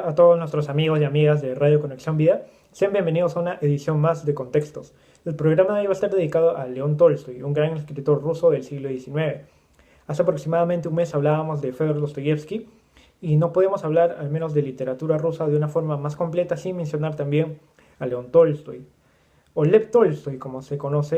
Hola a todos nuestros amigos y amigas de Radio Conexión Vida. Sean bienvenidos a una edición más de Contextos. El programa de hoy va a estar dedicado a León Tolstoy, un gran escritor ruso del siglo XIX. Hace aproximadamente un mes hablábamos de Fyodor Dostoyevsky y no podemos hablar al menos de literatura rusa de una forma más completa sin mencionar también a León Tolstoy, o Lev Tolstoy, como se conoce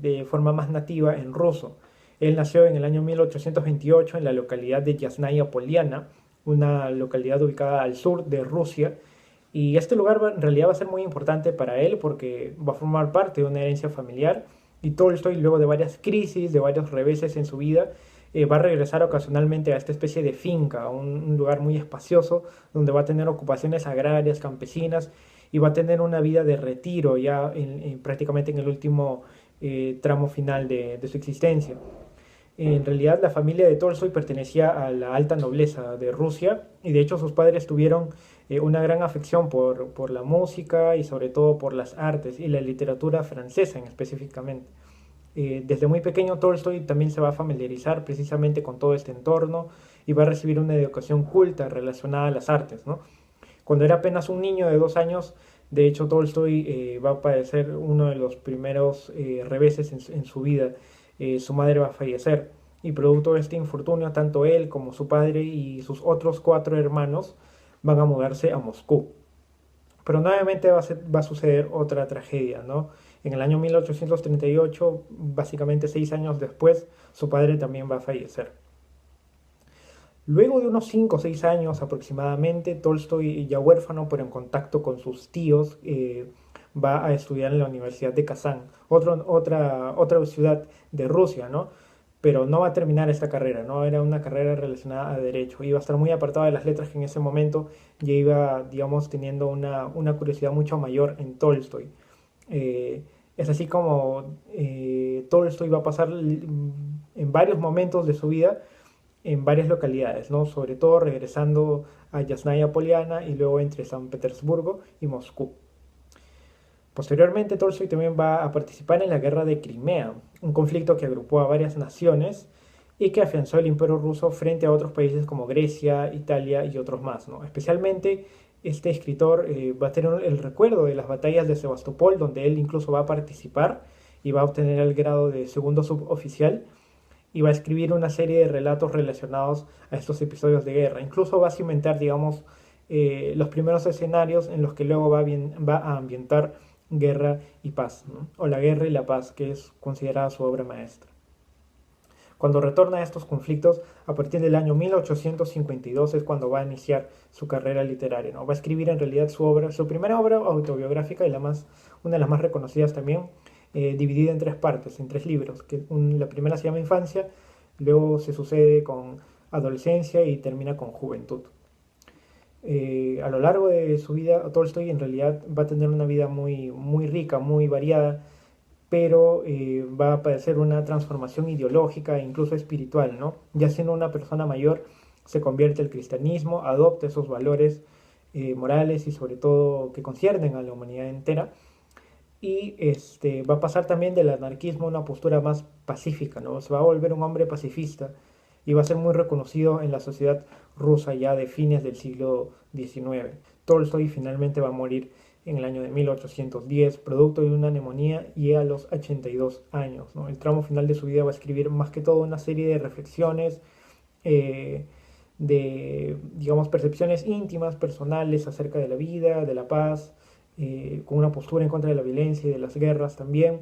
de forma más nativa en ruso. Él nació en el año 1828 en la localidad de Yasnaya Poliana, una localidad ubicada al sur de Rusia, y este lugar en realidad va a ser muy importante para él porque va a formar parte de una herencia familiar, y Tolstoy, luego de varias crisis, de varios reveses en su vida, va a regresar ocasionalmente a esta especie de finca, un lugar muy espacioso, donde va a tener ocupaciones agrarias, campesinas, y va a tener una vida de retiro ya prácticamente en el último tramo final de su existencia. En realidad la familia de Tolstoy pertenecía a la alta nobleza de Rusia y de hecho sus padres tuvieron una gran afección por la música y sobre todo por las artes y la literatura francesa en específicamente. Desde muy pequeño Tolstoy también se va a familiarizar precisamente con todo este entorno y va a recibir una educación culta relacionada a las artes, ¿no? Cuando era apenas un niño de 2 años, de hecho Tolstoy va a padecer uno de los primeros reveses en su vida. Su madre va a fallecer y producto de este infortunio tanto él como su padre y sus otros 4 hermanos van a mudarse a Moscú. Pero nuevamente va a suceder otra tragedia, ¿no? En el año 1838, básicamente 6 años después, su padre también va a fallecer. Luego de unos 5 o 6 años aproximadamente, Tolstoy, ya huérfano pero en contacto con sus tíos, va a estudiar en la Universidad de Kazán, otra ciudad de Rusia, ¿no? Pero no va a terminar esta carrera, ¿no? Era una carrera relacionada a derecho. Iba a estar muy apartado de las letras que en ese momento ya iba, digamos, teniendo una curiosidad mucho mayor en Tolstoy. Es así como Tolstoy va a pasar en varios momentos de su vida en varias localidades, ¿no? Sobre todo regresando a Yasnaya Poliana y luego entre San Petersburgo y Moscú. Posteriormente, Tolstoy también va a participar en la Guerra de Crimea, un conflicto que agrupó a varias naciones y que afianzó el imperio ruso frente a otros países como Grecia, Italia y otros más, ¿no? Especialmente este escritor va a tener el recuerdo de las batallas de Sebastopol, donde él incluso va a participar y va a obtener el grado de segundo suboficial y va a escribir una serie de relatos relacionados a estos episodios de guerra. Incluso va a cimentar, digamos, los primeros escenarios en los que luego va a ambientar Guerra y Paz, ¿no? O La Guerra y la Paz, que es considerada su obra maestra. Cuando retorna a estos conflictos, a partir del año 1852 es cuando va a iniciar su carrera literaria, ¿no? Va a escribir en realidad su primera obra autobiográfica y una de las más reconocidas también, dividida en 3 partes, en 3 libros. La primera se llama Infancia, luego se sucede con Adolescencia y termina con Juventud. A lo largo de su vida, Tolstoy en realidad va a tener una vida muy, muy rica, muy variada, pero va a padecer una transformación ideológica e incluso espiritual, ¿no? Ya siendo una persona mayor, se convierte al cristianismo, adopta esos valores morales y sobre todo que conciernen a la humanidad entera, y va a pasar también del anarquismo a una postura más pacífica, ¿no? Se va a volver un hombre pacifista y va a ser muy reconocido en la sociedad rusa ya de fines del siglo XIX. Tolstoy finalmente va a morir en el año de 1810, producto de una neumonía y a los 82 años, ¿no? El tramo final de su vida va a escribir más que todo una serie de reflexiones, eh, de, digamos, percepciones íntimas, personales acerca de la vida, de la paz, con una postura en contra de la violencia y de las guerras también,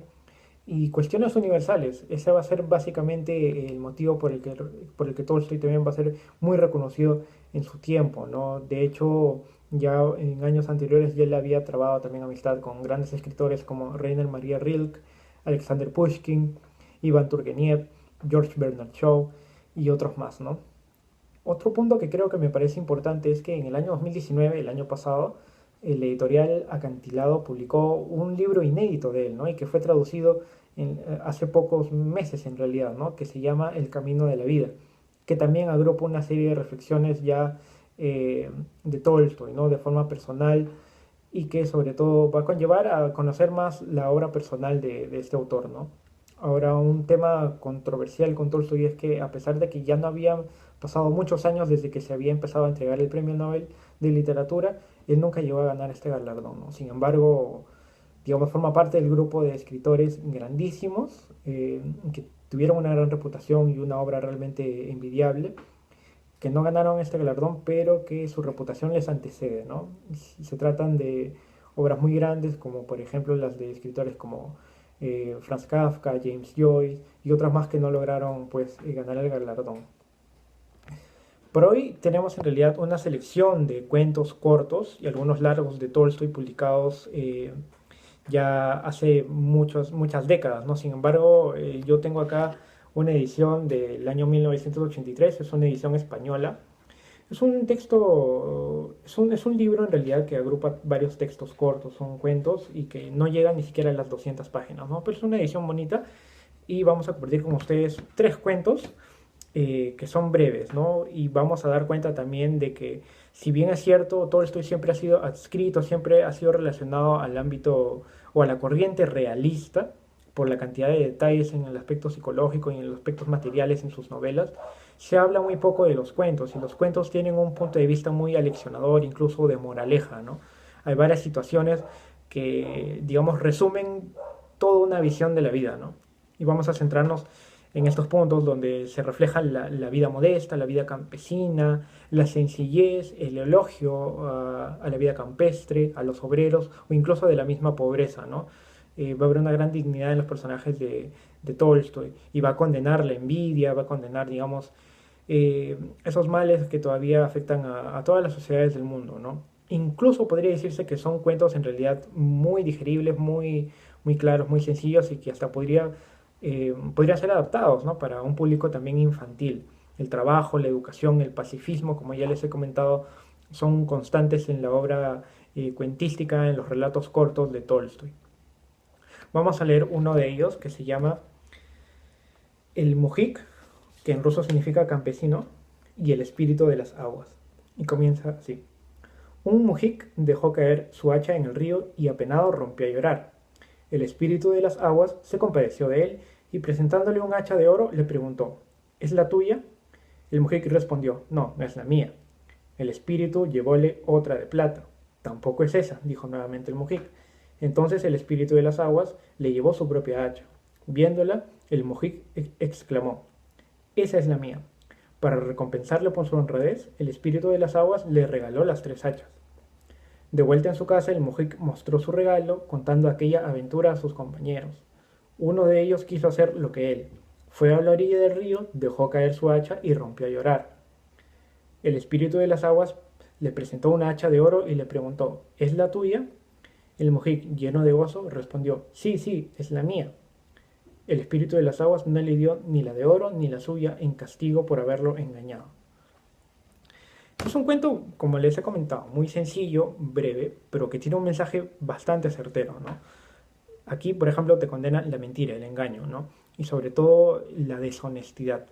y cuestiones universales. Ese va a ser básicamente el motivo por el que Tolstoy también va a ser muy reconocido en su tiempo, ¿no? De hecho, ya en años anteriores ya él había trabado también amistad con grandes escritores como Rainer Maria Rilke, Alexander Pushkin, Iván Turgenev, George Bernard Shaw y otros más, ¿no? Otro punto que creo que me parece importante es que en el año 2019, el año pasado, el editorial Acantilado publicó un libro inédito de él, ¿no? Y que fue traducido hace pocos meses en realidad, ¿no? Que se llama El Camino de la Vida, que también agrupa una serie de reflexiones ya de Tolstoy, ¿no? De forma personal y que sobre todo va a conllevar a conocer más la obra personal de este autor, ¿no? Ahora, un tema controversial con Tolstoy es que a pesar de que ya no había pasado muchos años desde que se había empezado a entregar el Premio Nobel de Literatura, él nunca llegó a ganar este galardón, ¿no? Sin embargo, digamos, forma parte del grupo de escritores grandísimos que tuvieron una gran reputación y una obra realmente envidiable, que no ganaron este galardón, pero que su reputación les antecede, ¿no? Se tratan de obras muy grandes, como por ejemplo las de escritores como Franz Kafka, James Joyce y otras más que no lograron pues ganar el galardón. Por hoy tenemos en realidad una selección de cuentos cortos y algunos largos de Tolstoy publicados ya hace muchas décadas, ¿no? Sin embargo, yo tengo acá una edición del año 1983, es una edición española. Es un texto, es un libro en realidad que agrupa varios textos cortos, son cuentos y que no llegan ni siquiera a las 200 páginas, ¿no? Pero es una edición bonita y vamos a compartir con ustedes tres cuentos que son breves, ¿no? Y vamos a dar cuenta también de que, si bien es cierto, todo esto siempre ha sido adscrito, siempre ha sido relacionado al ámbito o a la corriente realista, por la cantidad de detalles en el aspecto psicológico y en los aspectos materiales en sus novelas, se habla muy poco de los cuentos, y los cuentos tienen un punto de vista muy aleccionador, incluso de moraleja, ¿no? Hay varias situaciones que, digamos, resumen toda una visión de la vida, ¿no? Y vamos a centrarnos en estos puntos donde se refleja la vida modesta, la vida campesina, la sencillez, el elogio a la vida campestre, a los obreros o incluso de la misma pobreza, ¿no? Va a haber una gran dignidad en los personajes de Tolstoy y va a condenar la envidia, va a condenar, digamos, esos males que todavía afectan a todas las sociedades del mundo, ¿no? Incluso podría decirse que son cuentos en realidad muy digeribles, muy claros, muy sencillos y que hasta podrían ser adaptados, ¿no? Para un público también infantil. El trabajo, la educación, el pacifismo, como ya les he comentado, son constantes en la obra cuentística, en los relatos cortos de Tolstoy. Vamos a leer uno de ellos que se llama El Mujik, que en ruso significa campesino, y el espíritu de las aguas. Y comienza así. Un mujik dejó caer su hacha en el río y apenado rompió a llorar. El espíritu de las aguas se compadeció de él y presentándole un hacha de oro le preguntó, ¿es la tuya? El mujik respondió, no, no es la mía. El espíritu llevóle otra de plata. Tampoco es esa, dijo nuevamente el mujik. Entonces el espíritu de las aguas le llevó su propia hacha. Viéndola, el mujik exclamó, esa es la mía. Para recompensarle por su honradez, el espíritu de las aguas le regaló las tres hachas. De vuelta en su casa, el mujik mostró su regalo contando aquella aventura a sus compañeros. Uno de ellos quiso hacer lo que él. Fue a la orilla del río, dejó caer su hacha y rompió a llorar. El espíritu de las aguas le presentó una hacha de oro y le preguntó, ¿es la tuya? El mujik, lleno de gozo, respondió, sí, sí, es la mía. El espíritu de las aguas no le dio ni la de oro ni la suya en castigo por haberlo engañado. Es un cuento, como les he comentado, muy sencillo, breve, pero que tiene un mensaje bastante certero, ¿no? Aquí, por ejemplo, te condena la mentira, el engaño, ¿no? Y sobre todo la deshonestidad.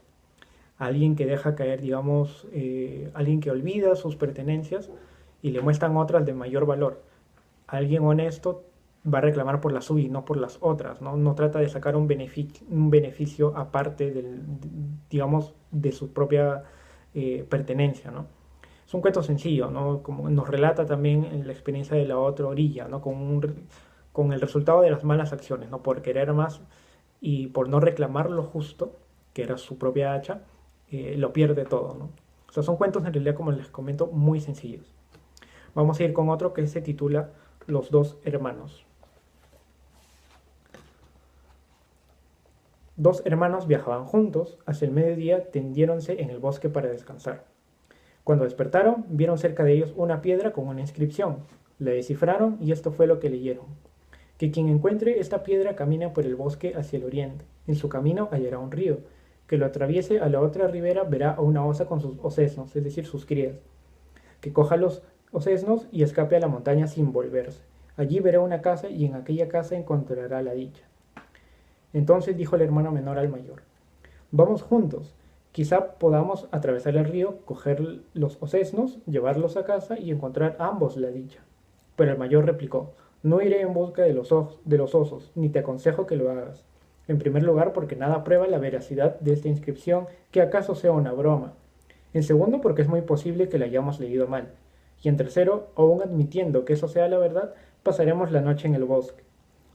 Alguien que deja caer, digamos, alguien que olvida sus pertenencias y le muestran otras de mayor valor. Alguien honesto va a reclamar por la suya y no por las otras, ¿no? No trata de sacar un beneficio aparte digamos, de su propia pertenencia, ¿no? Es un cuento sencillo, ¿no? Como nos relata también la experiencia de la otra orilla, ¿no? Con el resultado de las malas acciones, ¿no? Por querer más y por no reclamar lo justo, que era su propia hacha, lo pierde todo, ¿no? O sea, son cuentos en realidad, como les comento, muy sencillos. Vamos a ir con otro que se titula Los dos hermanos. Dos hermanos viajaban juntos, hacia el mediodía tendiéronse en el bosque para descansar. Cuando despertaron, vieron cerca de ellos una piedra con una inscripción. La descifraron y esto fue lo que leyeron. Que quien encuentre esta piedra camine por el bosque hacia el oriente. En su camino hallará un río. Que lo atraviese a la otra ribera verá a una osa con sus osesnos, es decir, sus crías. Que coja los osesnos y escape a la montaña sin volverse. Allí verá una casa y en aquella casa encontrará la dicha. Entonces dijo el hermano menor al mayor, vamos juntos, quizá podamos atravesar el río, coger los osesnos, llevarlos a casa y encontrar ambos la dicha. Pero el mayor replicó, no iré en busca de los osos, ni te aconsejo que lo hagas. En primer lugar, porque nada prueba la veracidad de esta inscripción, que acaso sea una broma. En segundo, porque es muy posible que la hayamos leído mal. Y en tercero, aun admitiendo que eso sea la verdad, pasaremos la noche en el bosque.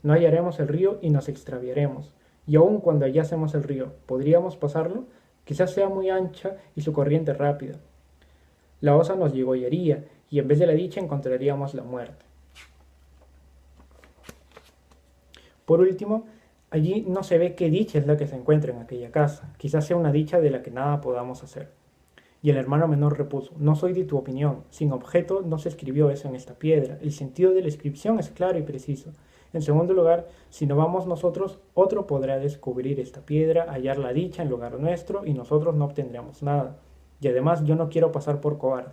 No hallaremos el río y nos extraviaremos. Y aun cuando hallásemos el río, ¿podríamos pasarlo? Quizás sea muy ancha y su corriente rápida. La osa nos degollaría y en vez de la dicha encontraríamos la muerte. Por último, allí no se ve qué dicha es la que se encuentra en aquella casa. Quizás sea una dicha de la que nada podamos hacer. Y el hermano menor repuso, no soy de tu opinión, sin objeto no se escribió eso en esta piedra, el sentido de la inscripción es claro y preciso. En segundo lugar, si no vamos nosotros, otro podrá descubrir esta piedra, hallar la dicha en lugar nuestro y nosotros no obtendremos nada. Y además yo no quiero pasar por cobarde.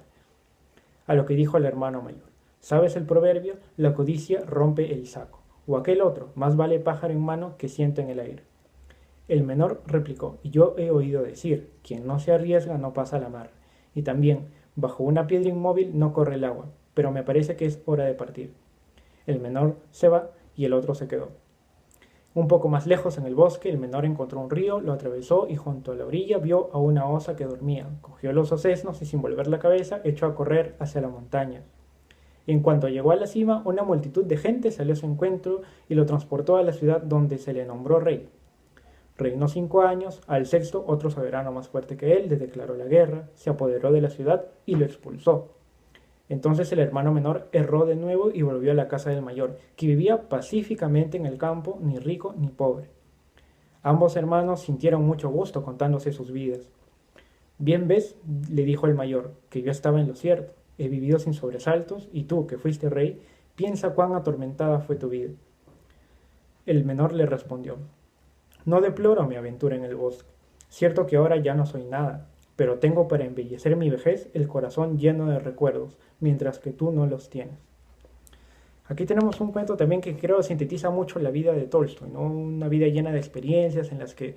A lo que dijo el hermano mayor, ¿sabes el proverbio? La codicia rompe el saco. O aquel otro, más vale pájaro en mano que ciento en el aire. El menor replicó, y yo he oído decir, quien no se arriesga no pasa la mar. Y también, bajo una piedra inmóvil no corre el agua, pero me parece que es hora de partir. El menor se va y el otro se quedó. Un poco más lejos en el bosque, el menor encontró un río, lo atravesó y junto a la orilla vio a una osa que dormía. Cogió los asesnos y sin volver la cabeza echó a correr hacia la montaña. En cuanto llegó a la cima, una multitud de gente salió a su encuentro y lo transportó a la ciudad donde se le nombró rey. Reinó 5 años, al sexto otro soberano más fuerte que él le declaró la guerra, se apoderó de la ciudad y lo expulsó. Entonces el hermano menor erró de nuevo y volvió a la casa del mayor, que vivía pacíficamente en el campo, ni rico ni pobre. Ambos hermanos sintieron mucho gusto contándose sus vidas. Bien ves, le dijo el mayor, que yo estaba en lo cierto, he vivido sin sobresaltos, y tú, que fuiste rey, piensa cuán atormentada fue tu vida. El menor le respondió, no deploro mi aventura en el bosque. Cierto que ahora ya no soy nada, pero tengo para embellecer mi vejez el corazón lleno de recuerdos, mientras que tú no los tienes. Aquí tenemos un cuento también que creo sintetiza mucho la vida de Tolstoy, ¿no? Una vida llena de experiencias en las que,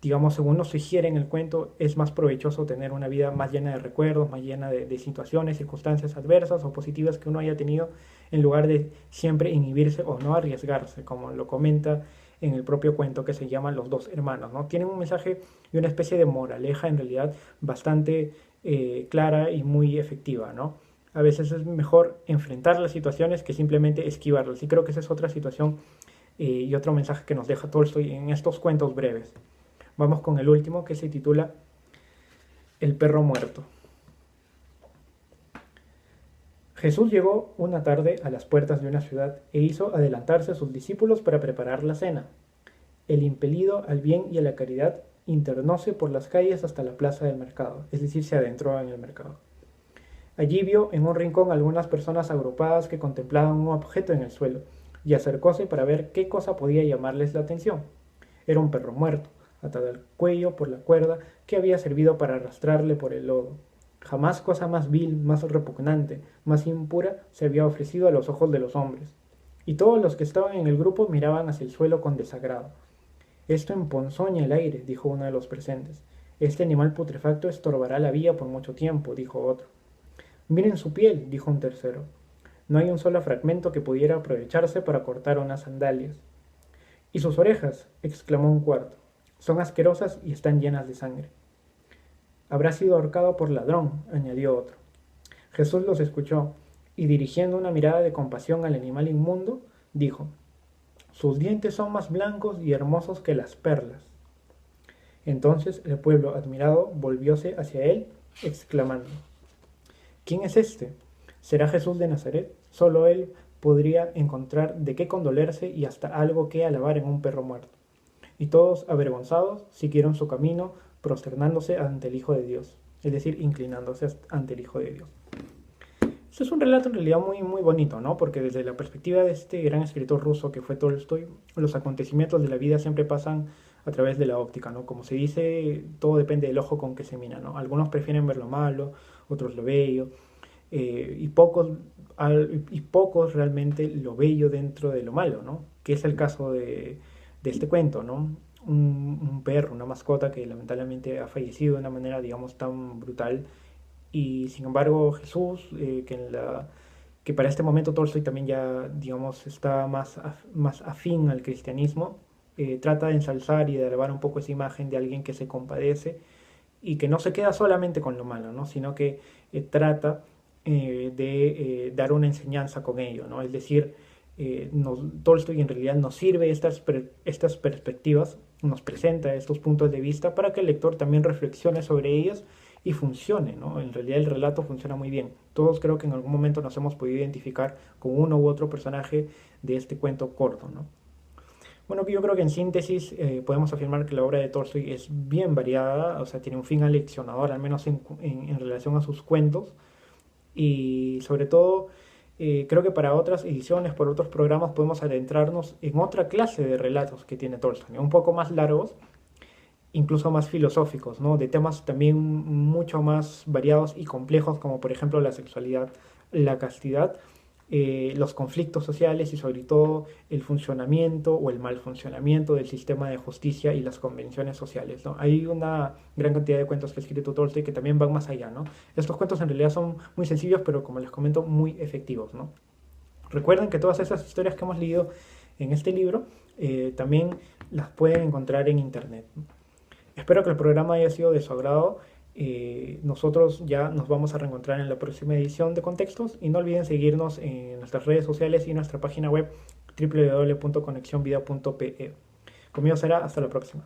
digamos, según nos sugiere en el cuento, es más provechoso tener una vida más llena de recuerdos, más llena de situaciones, circunstancias adversas o positivas que uno haya tenido, en lugar de siempre inhibirse o no arriesgarse, como lo comenta en el propio cuento que se llama Los dos hermanos, ¿no? Tienen un mensaje y una especie de moraleja en realidad bastante clara y muy efectiva, ¿no? A veces es mejor enfrentar las situaciones que simplemente esquivarlas. Y creo que esa es otra situación y otro mensaje que nos deja Tolstoy en estos cuentos breves. Vamos con el último, que se titula El perro muerto. Jesús llegó una tarde a las puertas de una ciudad e hizo adelantarse a sus discípulos para preparar la cena. El impelido al bien y a la caridad internóse por las calles hasta la plaza del mercado, es decir, se adentró en el mercado. Allí vio en un rincón algunas personas agrupadas que contemplaban un objeto en el suelo y acercóse para ver qué cosa podía llamarles la atención. Era un perro muerto, atado al cuello por la cuerda que había servido para arrastrarle por el lodo. Jamás cosa más vil, más repugnante, más impura se había ofrecido a los ojos de los hombres. Y todos los que estaban en el grupo miraban hacia el suelo con desagrado. Esto emponzoña el aire, dijo uno de los presentes. Este animal putrefacto estorbará la vía por mucho tiempo, dijo otro. Miren su piel, dijo un tercero. No hay un solo fragmento que pudiera aprovecharse para cortar unas sandalias. ¿Y sus orejas? Exclamó un cuarto. Son asquerosas y están llenas de sangre. Habrá sido ahorcado por ladrón, añadió otro. Jesús los escuchó y dirigiendo una mirada de compasión al animal inmundo, dijo, sus dientes son más blancos y hermosos que las perlas. Entonces el pueblo admirado volvióse hacia él, exclamando, ¿quién es este? ¿Será Jesús de Nazaret? Solo él podría encontrar de qué condolerse y hasta algo que alabar en un perro muerto. Y todos, avergonzados, siguieron su camino, prosternándose ante el Hijo de Dios, es decir, inclinándose ante el Hijo de Dios. Esto es un relato en realidad muy, muy bonito, ¿no? Porque desde la perspectiva de este gran escritor ruso que fue Tolstoy, los acontecimientos de la vida siempre pasan a través de la óptica, ¿no? Como se dice, todo depende del ojo con que se mira, ¿no? Algunos prefieren ver lo malo, otros lo bello, y pocos realmente lo bello dentro de lo malo, ¿no? Que es el caso de este cuento, ¿no? Un perro, una mascota que lamentablemente ha fallecido de una manera, digamos, tan brutal. Y sin embargo Jesús, que para este momento Tolstoy también ya, digamos, está más afín al cristianismo, trata de ensalzar y de elevar un poco esa imagen de alguien que se compadece y que no se queda solamente con lo malo, ¿no? Sino que trata de dar una enseñanza con ello, ¿no? Es decir, Tolstoy en realidad nos sirve estas perspectivas, nos presenta estos puntos de vista para que el lector también reflexione sobre ellas y funcione, ¿no? En realidad el relato funciona muy bien. Todos creo que en algún momento nos hemos podido identificar con uno u otro personaje de este cuento corto, ¿no? Bueno, yo creo que en síntesis podemos afirmar que la obra de Tolstoy es bien variada, o sea, tiene un fin aleccionador, al menos en relación a sus cuentos, y sobre todo creo que para otras ediciones, por otros programas, podemos adentrarnos en otra clase de relatos que tiene Tolstoy, ¿no? Un poco más largos, incluso más filosóficos, ¿no? De temas también mucho más variados y complejos, como por ejemplo la sexualidad, la castidad, los conflictos sociales y sobre todo el funcionamiento o el mal funcionamiento del sistema de justicia y las convenciones sociales, ¿no? Hay una gran cantidad de cuentos que ha escrito Tolstoy que también van más allá, ¿no? Estos cuentos en realidad son muy sencillos, pero como les comento, muy efectivos, ¿no? Recuerden que todas esas historias que hemos leído en este libro también las pueden encontrar en internet, ¿no? Espero que el programa haya sido de su agrado. Nosotros ya nos vamos a reencontrar en la próxima edición de Contextos y no olviden seguirnos en nuestras redes sociales y nuestra página web www.conexionvida.pe. Conmigo será hasta la próxima.